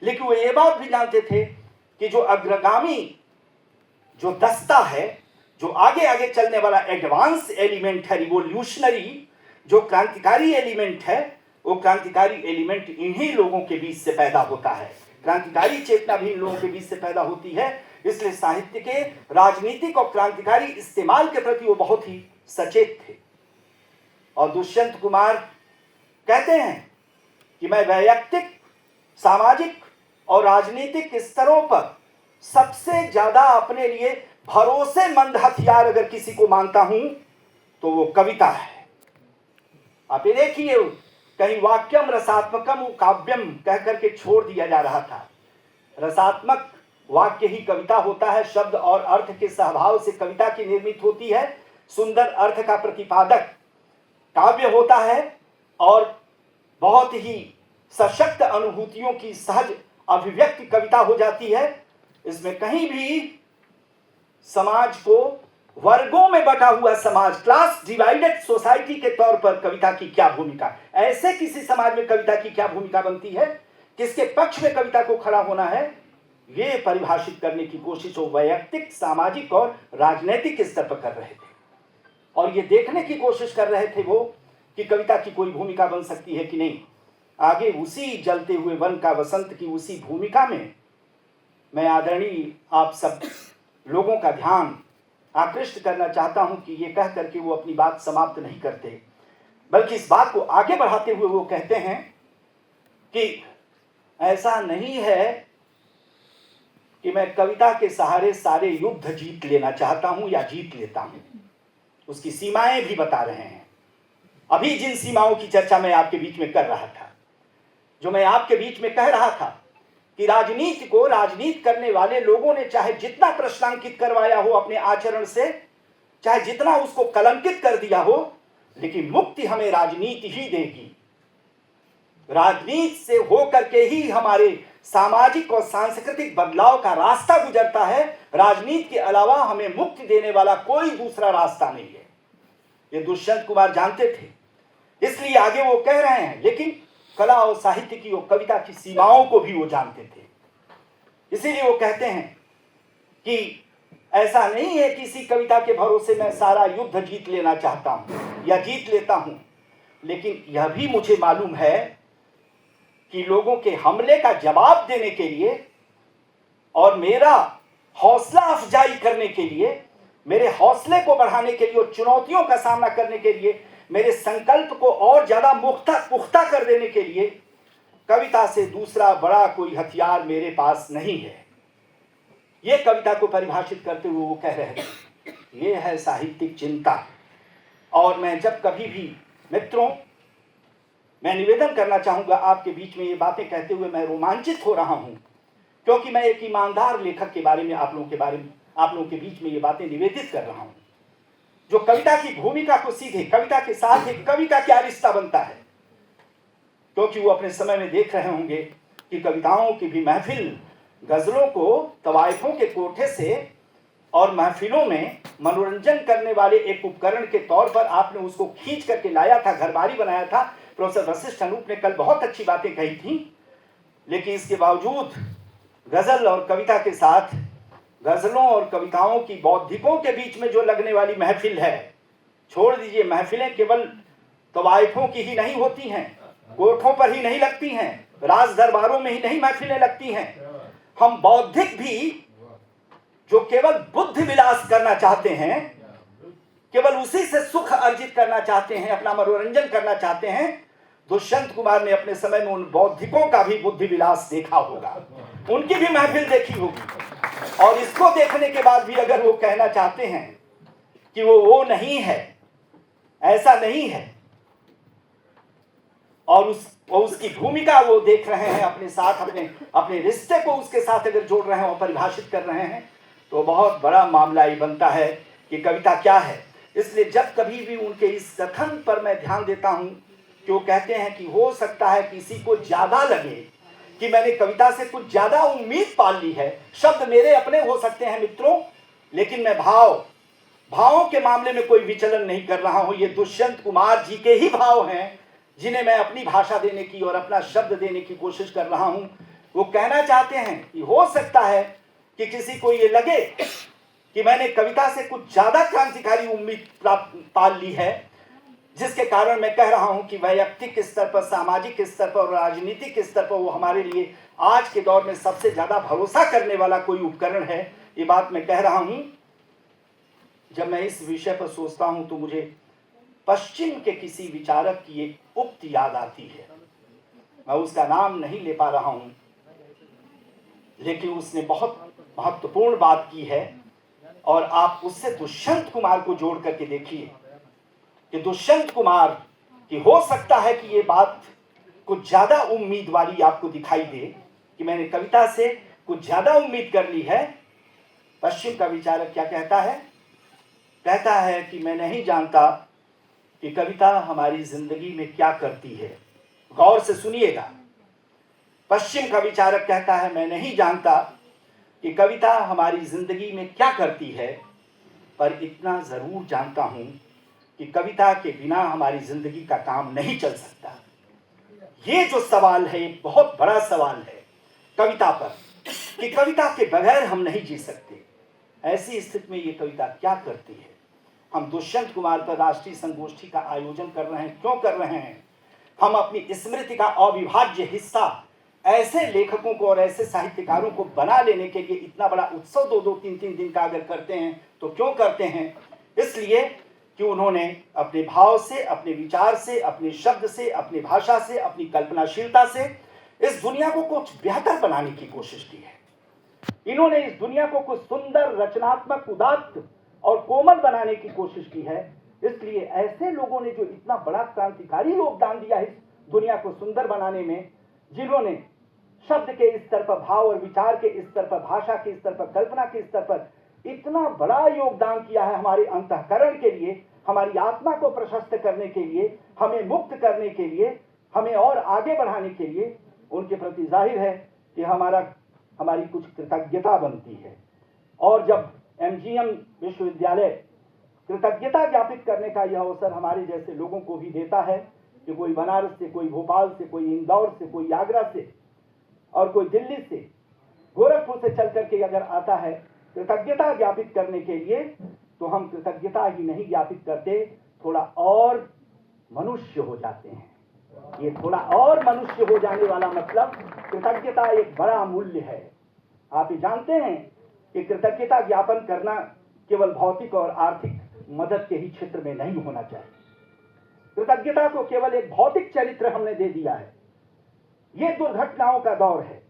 लेकिन वो ये बात भी जानते थे कि जो अग्रगामी, जो दस्ता है, जो आगे आगे चलने वाला एडवांस एलिमेंट है, रिवोल्यूशनरी, जो क्रांतिकारी एलिमेंट है, वो क्रांतिकारी एलिमेंट इन्हीं लोगों के बीच से पैदा होता है। क्रांतिकारी चेतना भी इन लोगों के बीच से पैदा होती है। इसलिए साहित्य के राजनीतिक और क्रांतिकारी इस्तेमाल के प्रति वो बहुत ही सचेत थे। और दुष्यंत कुमार कहते हैं कि मैं वैयक्तिक, सामाजिक और राजनीतिक स्तरों पर सबसे ज्यादा अपने लिए भरोसेमंद हथियार अगर किसी को मानता हूं तो वो कविता है। आप ये देखिए, कहीं वाक्यम रसात्मकम काव्यम कह करके छोड़ दिया जा रहा था। रसात्मक वाक्य ही कविता होता है। शब्द और अर्थ के सहभाव से कविता की निर्मित होती है। सुंदर अर्थ का प्रतिपादक काव्य होता है और बहुत ही सशक्त अनुभूतियों की सहज अभिव्यक्ति कविता हो जाती है। इसमें कहीं भी समाज को वर्गों में बटा हुआ समाज, क्लास डिवाइडेड सोसाइटी के तौर पर कविता की क्या भूमिका, ऐसे किसी समाज में कविता की क्या भूमिका बनती है, किसके पक्ष में कविता को खड़ा होना है, ये परिभाषित करने की कोशिश वो वैयक्तिक, सामाजिक और राजनीतिक स्तर पर कर रहे थे। और ये देखने की कोशिश कर रहे थे वो कि कविता की कोई भूमिका बन सकती है कि नहीं। आगे उसी जलते हुए वन का वसंत की उसी भूमिका में मैं आदरणीय आप सब लोगों का ध्यान आकृष्ट करना चाहता हूं कि ये कह करके वो अपनी बात समाप्त नहीं करते, बल्कि इस बात को आगे बढ़ाते हुए वो कहते हैं कि ऐसा नहीं है कि मैं कविता के सहारे सारे युद्ध जीत लेना चाहता हूं या जीत लेता हूं। उसकी सीमाएं भी बता रहे हैं। अभी जिन सीमाओं की चर्चा मैं आपके बीच में कर रहा था, जो मैं आपके बीच में कह रहा था कि राजनीति को राजनीति करने वाले लोगों ने चाहे जितना प्रश्नांकित करवाया हो अपने आचरण से, चाहे जितना उसको कलंकित कर दिया हो, लेकिन मुक्ति हमें राजनीति ही देगी। राजनीति से होकर के ही हमारे सामाजिक और सांस्कृतिक बदलाव का रास्ता गुजरता है। राजनीति के अलावा हमें मुक्ति देने वाला कोई दूसरा रास्ता नहीं है। ये दुष्यंत कुमार जानते थे, इसलिए आगे वो कह रहे हैं। लेकिन कला और साहित्य की और कविता की सीमाओं को भी वो जानते थे, इसीलिए वो कहते हैं कि ऐसा नहीं है कि इसी कविता के भरोसे मैं सारा युद्ध जीत लेना चाहता हूं या जीत लेता हूं, लेकिन यह भी मुझे मालूम है कि लोगों के हमले का जवाब देने के लिए और मेरा हौसला अफजाई करने के लिए, मेरे हौसले को बढ़ाने के लिए और चुनौतियों का सामना करने के लिए, मेरे संकल्प को और ज्यादा पुख्ता कर देने के लिए कविता से दूसरा बड़ा कोई हथियार मेरे पास नहीं है। ये कविता को परिभाषित करते हुए वो कह रहे हैं, ये है साहित्यिक चिंता। और मैं जब कभी भी मित्रों, मैं निवेदन करना चाहूंगा आपके बीच में ये बातें कहते हुए मैं रोमांचित हो रहा हूं, क्योंकि मैं एक ईमानदार लेखक के बारे में आप लोगों के बीच में ये बातें निवेदित कर रहा हूं, जो कविता की भूमिका को सीधे कविता के साथ एक कवि का क्या रिश्ता बनता है। क्योंकि वो अपने समय में देख रहे होंगे कि कविताओं की भी महफिल, गजलों को तवाइफों के कोठे से और महफिलों में मनोरंजन करने वाले एक उपकरण के तौर पर आपने उसको खींच करके लाया था, घरबारी बनाया था। प्रोफेसर वशिष्ठ अनूप ने कल बहुत अच्छी बातें कही थी, लेकिन इसके बावजूद गजल और कविता के साथ, गजलों और कविताओं की बौद्धिकों के बीच में जो लगने वाली महफिल है, छोड़ दीजिए, महफिलें केवल तवाइफों की ही नहीं होती हैं, कोठों पर ही नहीं लगती हैं, राज दरबारों में ही नहीं महफिलें लगती हैं। हम बौद्धिक भी जो केवल बुद्धि विलास करना चाहते हैं, केवल उसी से सुख अर्जित करना चाहते हैं, अपना मनोरंजन करना चाहते हैं, दुष्यंत कुमार ने अपने समय में उन बौद्धिकों का भी बुद्धि विलास देखा होगा, उनकी भी महफिल देखी होगी। और इसको देखने के बाद भी अगर वो कहना चाहते हैं कि वो नहीं है, ऐसा नहीं है, और उसकी भूमिका वो देख रहे हैं अपने साथ, अपने रिश्ते को उसके साथ अगर जोड़ रहे हैं और परिभाषित कर रहे हैं, तो बहुत बड़ा मामला ये बनता है कि कविता क्या है। इसलिए जब कभी भी उनके इस कथन पर मैं ध्यान देता हूं कि वो कहते हैं कि हो सकता है किसी को ज्यादा लगे कि मैंने कविता से कुछ ज्यादा उम्मीद पाल ली है। शब्द मेरे अपने हो सकते हैं मित्रों, लेकिन मैं भावों के मामले में कोई विचलन नहीं कर रहा हूं। ये दुष्यंत कुमार जी के ही भाव हैं जिन्हें मैं अपनी भाषा देने की और अपना शब्द देने की कोशिश कर रहा हूं। वो कहना चाहते हैं कि हो सकता है कि किसी को ये लगे कि मैंने कविता से कुछ ज्यादा क्रांतिकारी उम्मीद पाल ली है, जिसके कारण मैं कह रहा हूं कि वैयक्तिक स्तर पर, सामाजिक स्तर पर और राजनीतिक स्तर पर वो हमारे लिए आज के दौर में सबसे ज्यादा भरोसा करने वाला कोई उपकरण है। ये बात मैं कह रहा हूं। जब मैं इस विषय पर सोचता हूं तो मुझे पश्चिम के किसी विचारक की एक उक्ति याद आती है। मैं उसका नाम नहीं ले पा रहा हूं, लेकिन उसने बहुत महत्वपूर्ण बात की है, और आप उससे दुष्यंत कुमार को जोड़ करके देखिए कि दुष्यंत कुमार की हो सकता है कि ये बात कुछ ज्यादा उम्मीद वाली आपको दिखाई दे कि मैंने कविता से कुछ ज्यादा उम्मीद कर ली है। पश्चिम का विचारक क्या कहता है? कहता है कि मैं नहीं जानता कि कविता हमारी जिंदगी में क्या करती है। गौर से सुनिएगा, पश्चिम का विचारक कहता है मैं नहीं जानता कि कविता हमारी जिंदगी में क्या करती है, पर इतना जरूर जानता हूं कि कविता के बिना हमारी जिंदगी का काम नहीं चल सकता। ये जो सवाल है, ये बहुत बड़ा सवाल है कविता पर, कि कविता के बगैर हम नहीं जी सकते। ऐसी स्थिति में ये कविता क्या करती है? हम दुष्यंत कुमार पर राष्ट्रीय संगोष्ठी का आयोजन कर रहे हैं। क्यों कर रहे हैं? हम अपनी स्मृति का अविभाज्य हिस्सा ऐसे लेखकों को और ऐसे साहित्यकारों को बना लेने के लिए इतना बड़ा उत्सव 2-2, 3-3 दिन का अगर करते हैं तो क्यों करते हैं? इसलिए कि उन्होंने अपने भाव से, अपने विचार से, अपने शब्द से, अपनी भाषा से, अपनी कल्पनाशीलता से इस दुनिया को कुछ बेहतर बनाने की कोशिश की है। इन्होंने इस दुनिया को कुछ सुंदर, रचनात्मक, उदात्त और कोमल बनाने की कोशिश की है। इसलिए ऐसे लोगों ने जो इतना बड़ा क्रांतिकारी योगदान दिया है इस दुनिया को सुंदर बनाने में, जिन्होंने शब्द के स्तर पर, भाव और विचार के स्तर पर, भाषा के स्तर पर, कल्पना के स्तर पर इतना बड़ा योगदान किया है हमारे अंतःकरण के लिए, हमारी आत्मा को प्रशस्त करने के लिए, हमें मुक्त करने के लिए, हमें और आगे बढ़ाने के लिए, उनके प्रति जाहिर है कि हमारी कुछ कृतज्ञता बनती है। और जब एमजीएम विश्वविद्यालय कृतज्ञता ज्ञापित करने का यह अवसर हमारे जैसे लोगों को भी देता है कि कोई बनारस से, कोई भोपाल से, कोई इंदौर से, कोई आगरा से और कोई दिल्ली से, गोरखपुर से चल करके अगर आता है कृतज्ञता ज्ञापित करने के लिए, तो हम कृतज्ञता ही नहीं ज्ञापित करते, थोड़ा और मनुष्य हो जाते हैं। ये थोड़ा और मनुष्य हो जाने वाला मतलब कृतज्ञता एक बड़ा मूल्य है। आप ये जानते हैं कि कृतज्ञता ज्ञापन करना केवल भौतिक और आर्थिक मदद के ही क्षेत्र में नहीं होना चाहिए। कृतज्ञता को केवल एक भौतिक चरित्र हमने दे दिया है। ये दुर्घटनाओं का दौर है।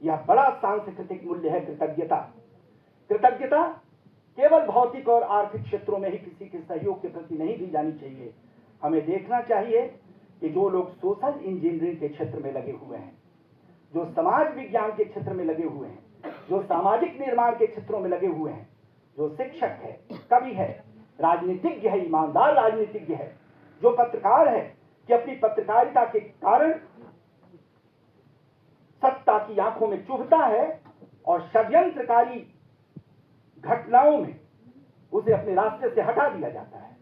यह बड़ा सांस्कृतिक मूल्य है कृतज्ञता। कृतज्ञता केवल भौतिक और आर्थिक क्षेत्रों में ही किसी के सहयोग के प्रति नहीं दी जानी चाहिए। हमें देखना चाहिए कि जो लोग सोशल इंजीनियरिंग के क्षेत्र में लगे हुए हैं, जो समाज विज्ञान के क्षेत्र में लगे हुए हैं, जो सामाजिक निर्माण के क्षेत्रों में लगे हुए हैं, जो शिक्षक है, कवि है, राजनीतिज्ञ है, ईमानदार राजनीतिज्ञ है, जो पत्रकार है कि अपनी पत्रकारिता के कारण सत्ता की आंखों में चुभता है और षड्यंत्रकारी घटनाओं में उसे अपने रास्ते से हटा दिया जाता है।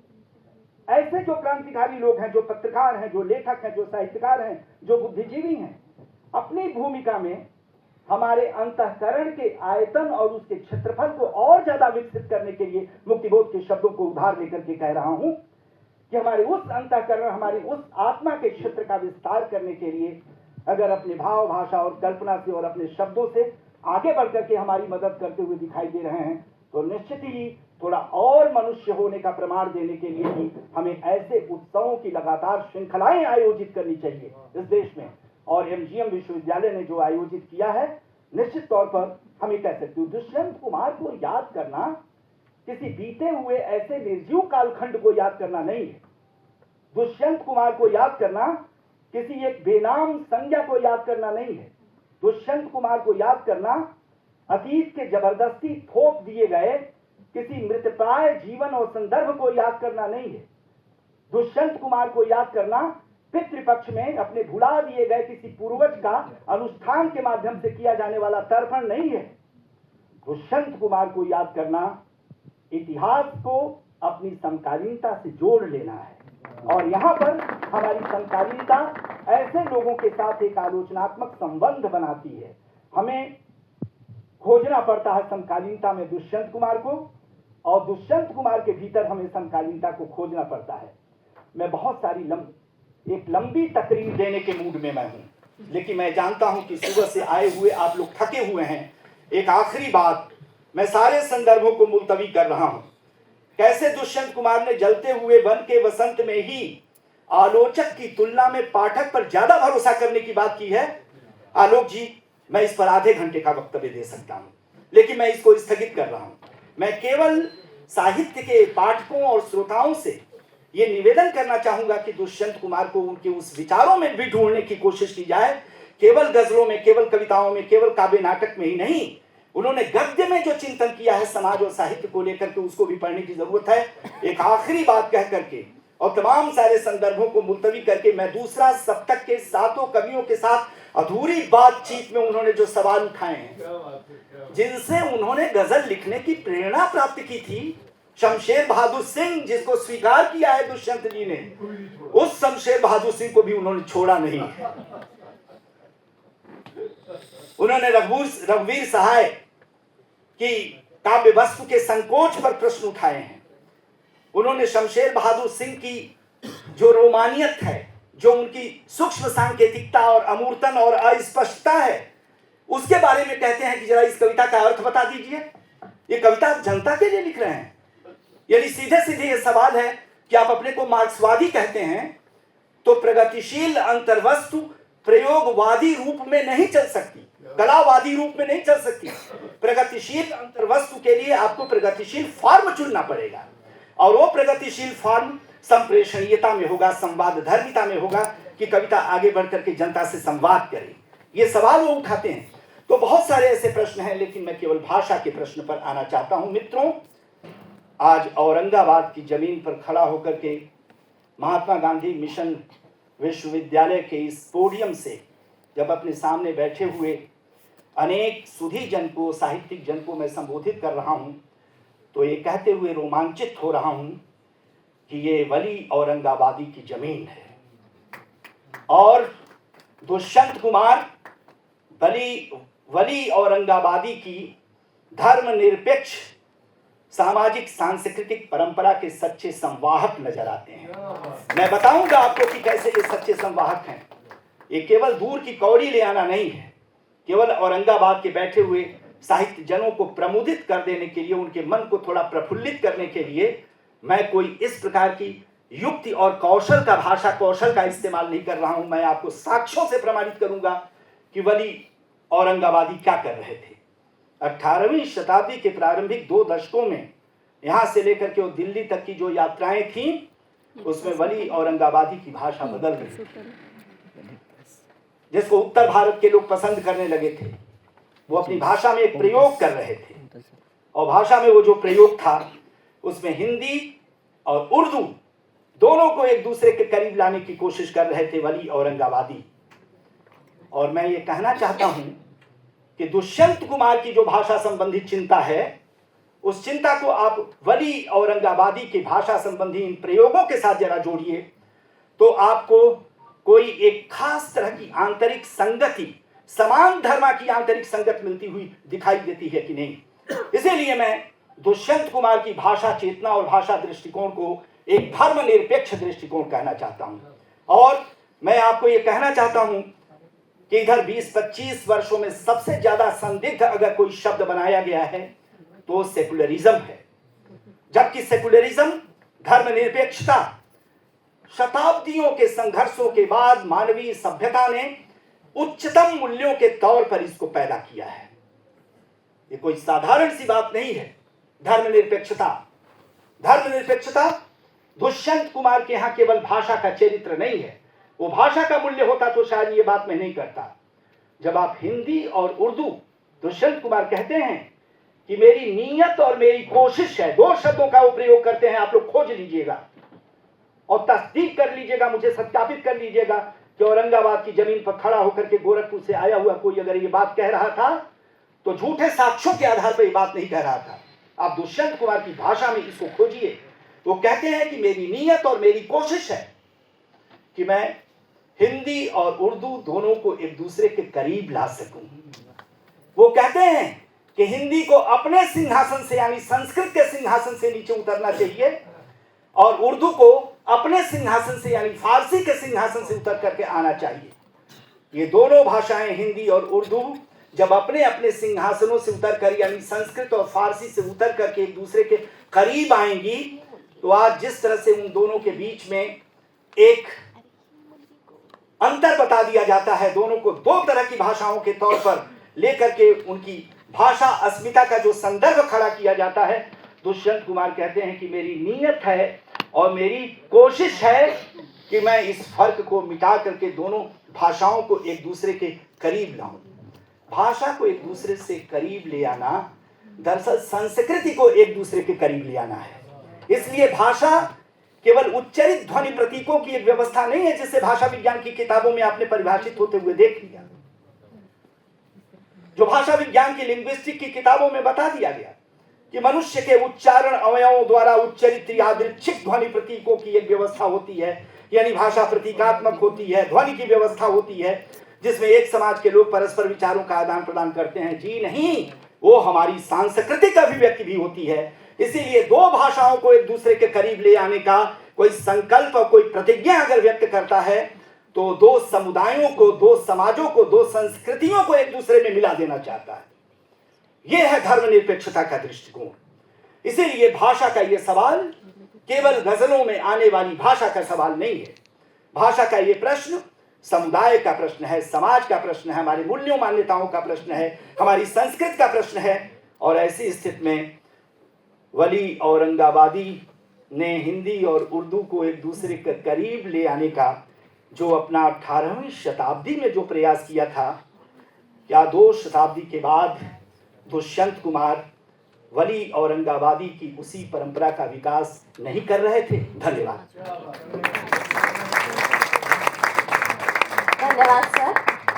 ऐसे जो क्रांतिकारी लोग हैं, जो पत्रकार हैं, जो लेखक हैं, जो साहित्यकार हैं, जो बुद्धिजीवी हैं, अपनी भूमिका में हमारे अंतःकरण के आयतन और उसके क्षेत्रफल को और ज्यादा विकसित करने के लिए मुक्तिबोध के शब्दों को उधार लेकर के कह रहा हूं कि हमारे उस अंतःकरण, हमारी उस आत्मा के क्षेत्र का विस्तार करने के लिए अगर अपने भाव, भाषा और कल्पना से और अपने शब्दों से आगे बढ़कर के हमारी मदद करते हुए दिखाई दे रहे हैं, तो निश्चित ही थोड़ा और मनुष्य होने का प्रमाण देने के लिए भी हमें ऐसे उत्सवों की लगातार श्रृंखलाएं आयोजित करनी चाहिए इस देश में। और एमजीएम विश्वविद्यालय ने जो आयोजित किया है, निश्चित तौर पर हमें कह सकते हैं दुष्यंत कुमार को याद करना किसी बीते हुए ऐसे निर्जीव कालखंड को याद करना नहीं है। दुष्यंत कुमार को याद करना किसी एक बेनाम संज्ञा को याद करना नहीं है। दुष्यंत कुमार को याद करना अतीत के जबरदस्ती थोप दिए गए किसी मृतप्राय जीवन और संदर्भ को याद करना नहीं है। दुष्यंत कुमार को याद करना पितृपक्ष में अपने भुला दिए गए किसी पूर्वज का अनुष्ठान के माध्यम से किया जाने वाला तर्पण नहीं है। दुष्यंत कुमार को याद करना इतिहास को अपनी समकालीनता से जोड़ लेना है। और यहाँ पर हमारी समकालीनता ऐसे लोगों के साथ एक आलोचनात्मक संबंध बनाती है। हमें खोजना पड़ता है समकालीनता में दुष्यंत कुमार को, और दुष्यंत कुमार के भीतर हमें समकालीनता को खोजना पड़ता है। मैं बहुत सारी एक लंबी तकरीर देने के मूड में मैं हूं, लेकिन मैं जानता हूं कि सुबह से आए हुए आप लोग थके हुए हैं। एक आखिरी बात, मैं सारे संदर्भों को मुलतवी कर रहा हूं। कैसे दुष्यंत कुमार ने जलते हुए वन के वसंत में ही आलोचक की तुलना में पाठक पर ज्यादा भरोसा करने की बात की है। आलोक जी, मैं इस पर आधे घंटे का वक्तव्य दे सकता हूं, लेकिन मैं इसको स्थगित कर रहा हूं। मैं केवल साहित्य के पाठकों और श्रोताओं से ये निवेदन करना चाहूंगा कि दुष्यंत कुमार को उनके उस विचारों में भी ढूंढने की कोशिश की जाए। केवल गजलों में, केवल कविताओं में, केवल काव्य नाटक में ही नहीं, उन्होंने गद्य में जो चिंतन किया है समाज और साहित्य को लेकर के, उसको भी पढ़ने की जरूरत है। एक आखिरी बात कह करके और तमाम सारे संदर्भों को मुलतवी करके मैं दूसरा सप्तक के 7 कवियों के साथ अधूरी बातचीत में उन्होंने जो सवाल उठाए हैं, जिनसे उन्होंने गजल लिखने की प्रेरणा प्राप्त की थी, शमशेर बहादुर सिंह, जिसको स्वीकार किया है दुष्यंत जी ने, उस शमशेर बहादुर सिंह को भी उन्होंने छोड़ा नहीं। उन्होंने रघुवीर सहाय की काव्य वस्तु के संकोच पर प्रश्न उठाए हैं। उन्होंने शमशेर बहादुर सिंह की जो रोमानियत है, जो उनकी सूक्ष्म सांकेतिकता और अमूर्तन और अस्पष्टता है, उसके बारे में कहते हैं कि जरा इस कविता का अर्थ बता दीजिए। ये कविता आप जनता के लिए लिख रहे हैं। यदि सीधे सीधे ये सवाल है कि आप अपने को मार्क्सवादी कहते हैं, तो प्रगतिशील अंतर्वस्तु प्रयोगवादी रूप में नहीं चल सकती, कलावादी रूप में नहीं चल सकती। प्रगतिशील अंतर्वस्तु के लिए आपको प्रगतिशील फॉर्म चुनना पड़ेगा, और वो प्रगतिशील फॉर्म संप्रेषणीयता में होगा, संवाद धर्मिता में होगा, कि कविता आगे बढ़ करके जनता से संवाद करे। ये सवाल वो उठाते हैं। तो बहुत सारे ऐसे प्रश्न हैं, लेकिन मैं केवल भाषा के प्रश्न पर आना चाहता हूं। मित्रों, आज औरंगाबाद की जमीन पर खड़ा होकर के महात्मा गांधी मिशन विश्वविद्यालय के इस पोडियम से जब अपने सामने बैठे हुए अनेक सुधी जन को, साहित्यिक जन को मैं संबोधित कर रहा हूं, तो ये कहते हुए रोमांचित हो रहा हूं कि ये वली औरंगाबादी की जमीन है, और दुष्यंत कुमार वली औरंगाबादी की धर्मनिरपेक्ष सामाजिक सांस्कृतिक परंपरा के सच्चे संवाहक नजर आते हैं। मैं बताऊंगा आपको कि कैसे ये सच्चे संवाहक हैं। ये केवल दूर की कौड़ी ले आना नहीं है, केवल औरंगाबाद के बैठे हुए साहित्य जनों को प्रमुदित कर देने के लिए, उनके मन को थोड़ा प्रफुल्लित करने के लिए मैं कोई इस प्रकार की युक्ति और कौशल का, भाषा कौशल का इस्तेमाल नहीं कर रहा हूं। मैं आपको साक्ष्यों से प्रमाणित करूंगा कि वली औरंगाबादी क्या कर रहे थे। 18वीं शताब्दी के प्रारंभिक 2 दशकों में यहां से लेकर के वो दिल्ली तक की जो यात्राएं थी, उसमें वली औरंगाबादी की भाषा बदल गई, जिसको उत्तर भारत के लोग पसंद करने लगे थे। वो अपनी भाषा में एक प्रयोग कर रहे थे, और भाषा में वो जो प्रयोग था उसमें हिंदी और उर्दू दोनों को एक दूसरे के करीब लाने की कोशिश कर रहे थे वली औरंगाबादी। और मैं ये कहना चाहता हूं कि दुष्यंत कुमार की जो भाषा संबंधी चिंता है, उस चिंता को आप वली औरंगाबादी की भाषा संबंधी इन प्रयोगों के साथ जरा जोड़िए, तो आपको कोई एक खास तरह की आंतरिक संगति, समान धर्मा की आंतरिक संगत मिलती हुई दिखाई देती है कि नहीं। इसीलिए मैं दुष्यंत कुमार की भाषा चेतना और भाषा दृष्टिकोण को एक धर्मनिरपेक्ष दृष्टिकोण कहना चाहता हूं। और मैं आपको ये कहना चाहता हूं कि इधर 20-25 वर्षों में सबसे ज्यादा संदिग्ध अगर कोई शब्द बनाया गया है तो सेकुलरिज्म है, जबकि सेकुलरिज्म, धर्मनिरपेक्षता, शताब्दियों के संघर्षों के बाद मानवीय सभ्यता ने उच्चतम मूल्यों के तौर पर इसको पैदा किया है। ये कोई साधारण सी बात नहीं है। धर्मनिरपेक्षता दुष्यंत कुमार के यहां केवल भाषा का चरित्र नहीं है। वो भाषा का मूल्य होता तो शायद ये बात मैं नहीं करता। जब आप हिंदी और उर्दू, दुष्यंत कुमार कहते हैं कि मेरी नीयत और मेरी कोशिश है, 2 शब्दों का वो प्रयोग करते हैं। आप लोग खोज लीजिएगा और तस्दीक कर लीजिएगा, मुझे सत्यापित कर लीजिएगा कि औरंगाबाद की जमीन पर खड़ा होकर के गोरखपुर से आया हुआ कोई अगर ये बात कह रहा था तो झूठे साक्ष्यों के आधार पर ये बात नहीं कह रहा था। आप दुष्यंत कुमार की भाषा में इसको खोजिए। वो कहते हैं कि मेरी नीयत और मेरी कोशिश है कि मैं हिंदी और उर्दू दोनों को एक दूसरे के करीब ला सकूं। वो कहते हैं कि हिंदी को अपने सिंहासन से, यानी संस्कृत के सिंहासन से नीचे उतरना चाहिए, और उर्दू को अपने सिंहासन से, यानी फारसी के सिंहासन से उतर करके आना चाहिए। ये दोनों भाषाएं, हिंदी और उर्दू, जब अपने अपने सिंहासनों से उतर कर, यानी संस्कृत और फारसी से उतर करके एक दूसरे के करीब आएंगी, तो आज जिस तरह से उन दोनों के बीच में एक अंतर बता दिया जाता है, दोनों को 2 तरह की भाषाओं के तौर पर लेकर के उनकी भाषा अस्मिता का जो संदर्भ खड़ा किया जाता है, दुष्यंत कुमार कहते हैं कि मेरी नीयत है और मेरी कोशिश है कि मैं इस फर्क को मिटा करके दोनों भाषाओं को एक दूसरे के करीब लाऊं। भाषा को एक दूसरे से करीब ले आना दरअसल संस्कृति को एक दूसरे के करीब ले आना है। इसलिए भाषा केवल उच्चारित ध्वनि प्रतीकों की एक व्यवस्था नहीं है, जिसे भाषा विज्ञान की किताबों में आपने परिभाषित होते हुए देख लिया, जो भाषा विज्ञान की लिंग्विस्टिक की किताबों में बता दिया गया कि मनुष्य के उच्चारण अवयवों द्वारा उच्चरित यादृच्छिक ध्वनि प्रतीकों की एक व्यवस्था होती है, यानी भाषा प्रतीकात्मक होती है, ध्वनि की व्यवस्था होती है, जिसमें एक समाज के लोग परस्पर विचारों का आदान प्रदान करते हैं। जी नहीं, वो हमारी सांस्कृतिक अभिव्यक्ति भी होती है। इसीलिए 2 भाषाओं को एक दूसरे के करीब ले आने का कोई संकल्प और कोई प्रतिज्ञा अगर व्यक्त करता है तो दो समुदायों को, दो समाजों को, दो संस्कृतियों को एक दूसरे में मिला देना चाहता है। यह है धर्मनिरपेक्षता का दृष्टिकोण। इसीलिए भाषा का यह सवाल केवल गजलों में आने वाली भाषा का सवाल नहीं है। भाषा का यह प्रश्न समुदाय का प्रश्न है, समाज का प्रश्न है, हमारे मूल्यों मान्यताओं का प्रश्न है, हमारी संस्कृति का प्रश्न है। और ऐसी स्थिति में वली औरंगाबादी ने हिंदी और उर्दू को एक दूसरे के करीब ले आने का जो अपना 18वीं शताब्दी में जो प्रयास किया था, क्या 2 शताब्दी के बाद दुष्यंत कुमार वली औरंगाबादी की उसी परंपरा का विकास नहीं कर रहे थे? धन्यवाद। धन्यवाद सर।